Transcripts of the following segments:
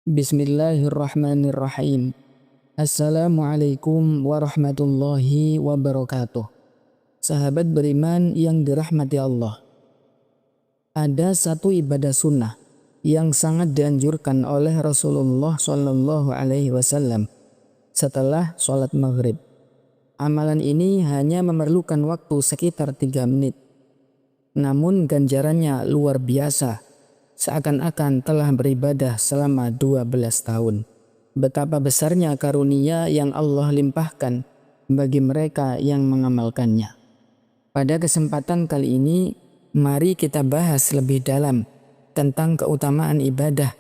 Bismillahirrahmanirrahim. Assalamualaikum warahmatullahi wabarakatuh. Sahabat beriman yang dirahmati Allah. Ada satu ibadah sunnah yang sangat dianjurkan oleh Rasulullah Shallallahu Alaihi Wasallam setelah sholat maghrib. Amalan ini hanya memerlukan waktu sekitar 3 menit. Namun ganjarannya luar biasa. Seakan-akan telah beribadah selama 12 tahun. Betapa besarnya karunia yang Allah limpahkan bagi mereka yang mengamalkannya. Pada kesempatan kali ini, mari kita bahas lebih dalam tentang keutamaan ibadah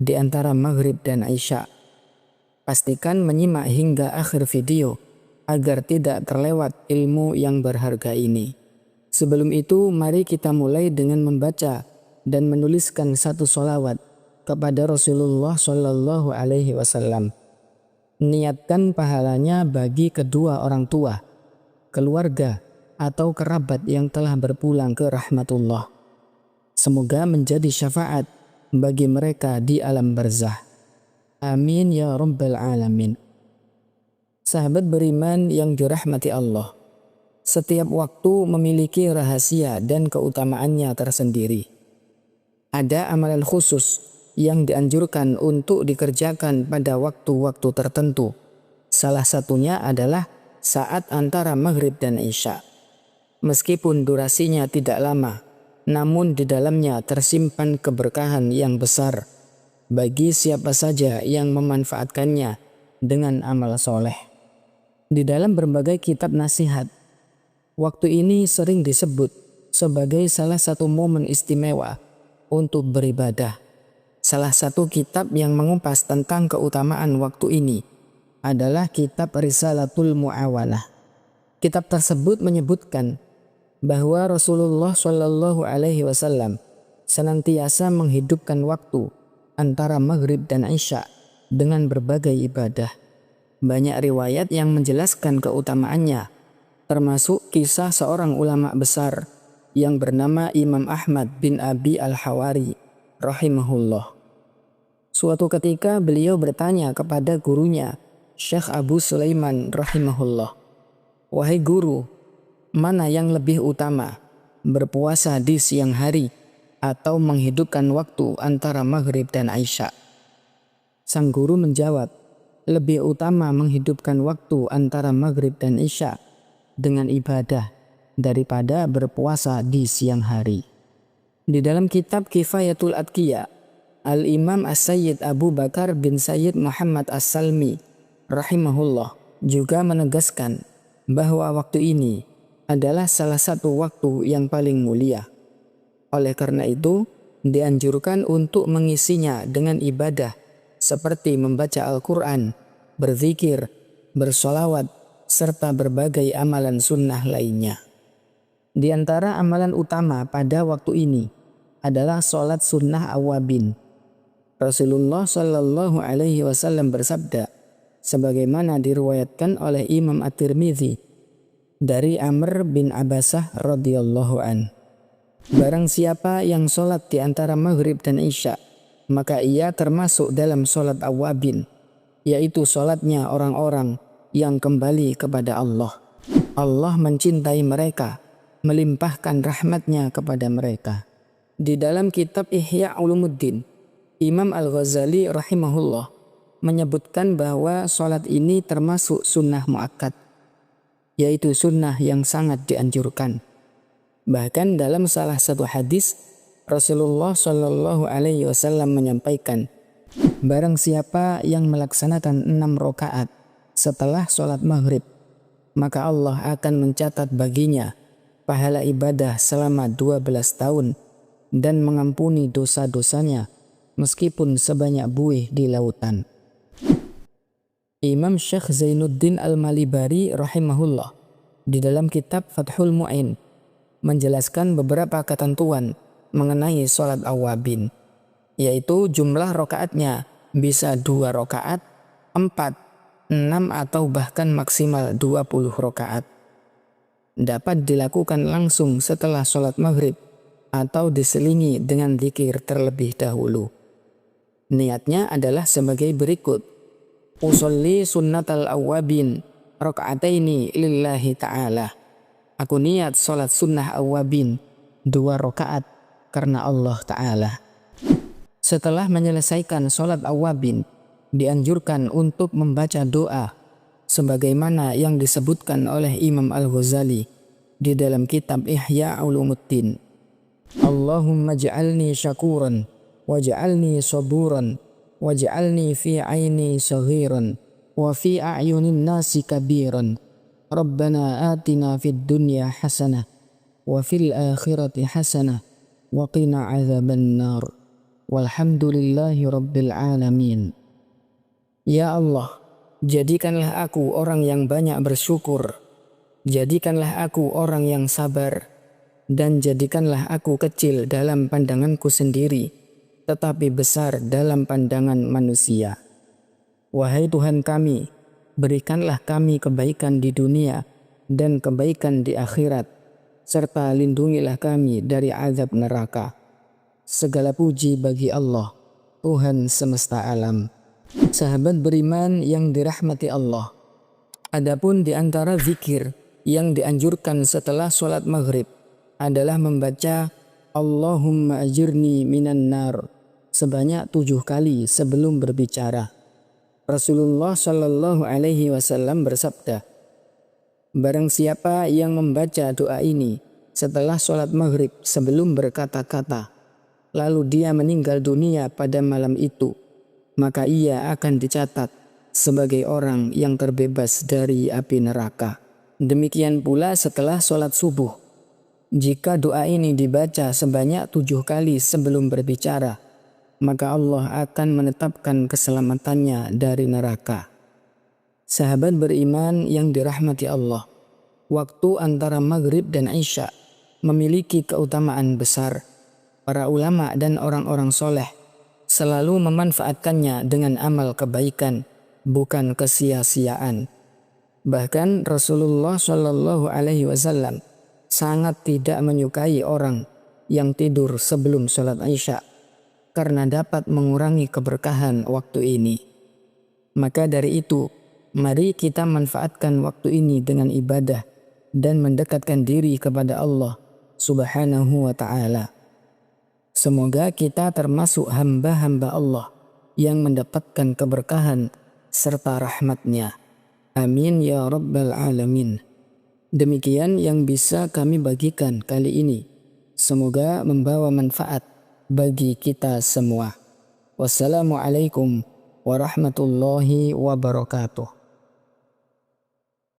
di antara maghrib dan isya. Pastikan menyimak hingga akhir video agar tidak terlewat ilmu yang berharga ini. Sebelum itu, mari kita mulai dengan membaca dan menuliskan satu sholawat kepada Rasulullah Shallallahu Alaihi Wasallam. Niatkan pahalanya bagi kedua orang tua, keluarga, atau kerabat yang telah berpulang ke rahmatullah. Semoga menjadi syafaat bagi mereka di alam barzah. Amin ya rabbal alamin. Sahabat beriman yang dirahmati Allah, setiap waktu memiliki rahasia dan keutamaannya tersendiri. Ada amalan khusus yang dianjurkan untuk dikerjakan pada waktu-waktu tertentu. Salah satunya adalah saat antara maghrib dan isya. Meskipun durasinya tidak lama, namun di dalamnya tersimpan keberkahan yang besar bagi siapa saja yang memanfaatkannya dengan amal soleh. Di dalam berbagai kitab nasihat, waktu ini sering disebut sebagai salah satu momen istimewa untuk beribadah. Salah satu kitab yang mengupas tentang keutamaan waktu ini adalah kitab Risalatul Mu'awalah. Kitab tersebut menyebutkan bahwa Rasulullah Shallallahu Alaihi Wasallam senantiasa menghidupkan waktu antara maghrib dan isya dengan berbagai ibadah. Banyak riwayat yang menjelaskan keutamaannya, termasuk kisah seorang ulama besar yang bernama Imam Ahmad bin Abi Al-Hawari rahimahullah. Suatu ketika beliau bertanya kepada gurunya, Syekh Abu Sulaiman rahimahullah, "Wahai guru, mana yang lebih utama, berpuasa di siang hari atau menghidupkan waktu antara maghrib dan isya?" Sang guru menjawab, "Lebih utama menghidupkan waktu antara maghrib dan isya dengan ibadah daripada berpuasa di siang hari." Di dalam kitab Kifayatul Atqiya, Al-Imam As-Sayyid Abu Bakar bin Sayyid Muhammad As-Salmi rahimahullah juga menegaskan bahwa waktu ini adalah salah satu waktu yang paling mulia. Oleh karena itu, dianjurkan untuk mengisinya dengan ibadah seperti membaca Al-Quran, berzikir, bersolawat, serta berbagai amalan sunnah lainnya. Di antara amalan utama pada waktu ini adalah sholat sunnah awabin. Rasulullah Shallallahu Alaihi Wasallam bersabda, sebagaimana diriwayatkan oleh Imam At-Tirmidzi dari Amr bin Abbasah radhiyallahu an. Barang siapa yang sholat di antara maghrib dan isya, maka ia termasuk dalam sholat awabin, yaitu sholatnya orang-orang yang kembali kepada Allah. Allah mencintai mereka, melimpahkan rahmatnya kepada mereka. Di dalam kitab Ihya Ulumuddin, Imam Al-Ghazali rahimahullah menyebutkan bahwa sholat ini termasuk sunnah muakkad, yaitu sunnah yang sangat dianjurkan. Bahkan dalam salah satu hadis, Rasulullah Shallallahu Alaihi Wasallam menyampaikan, barang siapa yang melaksanakan 6 rakaat setelah sholat maghrib, maka Allah akan mencatat baginya pahala ibadah selama 12 tahun dan mengampuni dosa-dosanya meskipun sebanyak buih di lautan. Imam Syekh Zainuddin Al-Malibari rahimahullah di dalam kitab Fathul Mu'in menjelaskan beberapa ketentuan mengenai sholat awabin, yaitu jumlah rakaatnya bisa 2 rakaat, 4, 6 atau bahkan maksimal 20 rakaat. Dapat dilakukan langsung setelah sholat maghrib atau diselingi dengan zikir terlebih dahulu. Niatnya adalah sebagai berikut. Usolli sunnatal awwabin raka'ataini lillahi ta'ala. Aku niat sholat sunnah awwabin 2 rakaat karena Allah Ta'ala. Setelah menyelesaikan sholat awwabin, dianjurkan untuk membaca doa sebagaimana yang disebutkan oleh Imam Al-Ghazali di dalam kitab Ihya Ulumuddin. Allahumma ja'alni syakuran waj'alni saburan waj'alni fi aini saghiran wa fi a'yunin nasi kabiran. Rabbana atina fid dunya hasanah wa fil akhirati hasanah wa qina azaban nar. Walhamdulillahi rabbil alamin. Ya Allah, jadikanlah aku orang yang banyak bersyukur, jadikanlah aku orang yang sabar, dan jadikanlah aku kecil dalam pandanganku sendiri, tetapi besar dalam pandangan manusia. Wahai Tuhan kami, berikanlah kami kebaikan di dunia dan kebaikan di akhirat, serta lindungilah kami dari azab neraka. Segala puji bagi Allah, Tuhan semesta alam. Sahabat beriman yang dirahmati Allah, adapun di antara zikir yang dianjurkan setelah sholat maghrib adalah membaca Allahumma ajirni minan nar sebanyak 7 kali sebelum berbicara. Rasulullah Shallallahu Alaihi Wasallam bersabda, barang siapa yang membaca doa ini setelah sholat maghrib sebelum berkata-kata, lalu dia meninggal dunia pada malam itu, maka ia akan dicatat sebagai orang yang terbebas dari api neraka. Demikian pula setelah sholat subuh, jika doa ini dibaca sebanyak 7 kali sebelum berbicara, maka Allah akan menetapkan keselamatannya dari neraka. Sahabat beriman yang dirahmati Allah, waktu antara maghrib dan isya memiliki keutamaan besar. Para ulama dan orang-orang soleh selalu memanfaatkannya dengan amal kebaikan, bukan kesia-siaan. Bahkan Rasulullah Shallallahu Alaihi Wasallam sangat tidak menyukai orang yang tidur sebelum sholat isya, karena dapat mengurangi keberkahan waktu ini. Maka dari itu, mari kita manfaatkan waktu ini dengan ibadah dan mendekatkan diri kepada Allah Subhanahu wa Ta'ala. Semoga kita termasuk hamba-hamba Allah yang mendapatkan keberkahan serta rahmatnya. Amin ya rabbal alamin. Demikian yang bisa kami bagikan kali ini. Semoga membawa manfaat bagi kita semua. Wassalamualaikum warahmatullahi wabarakatuh.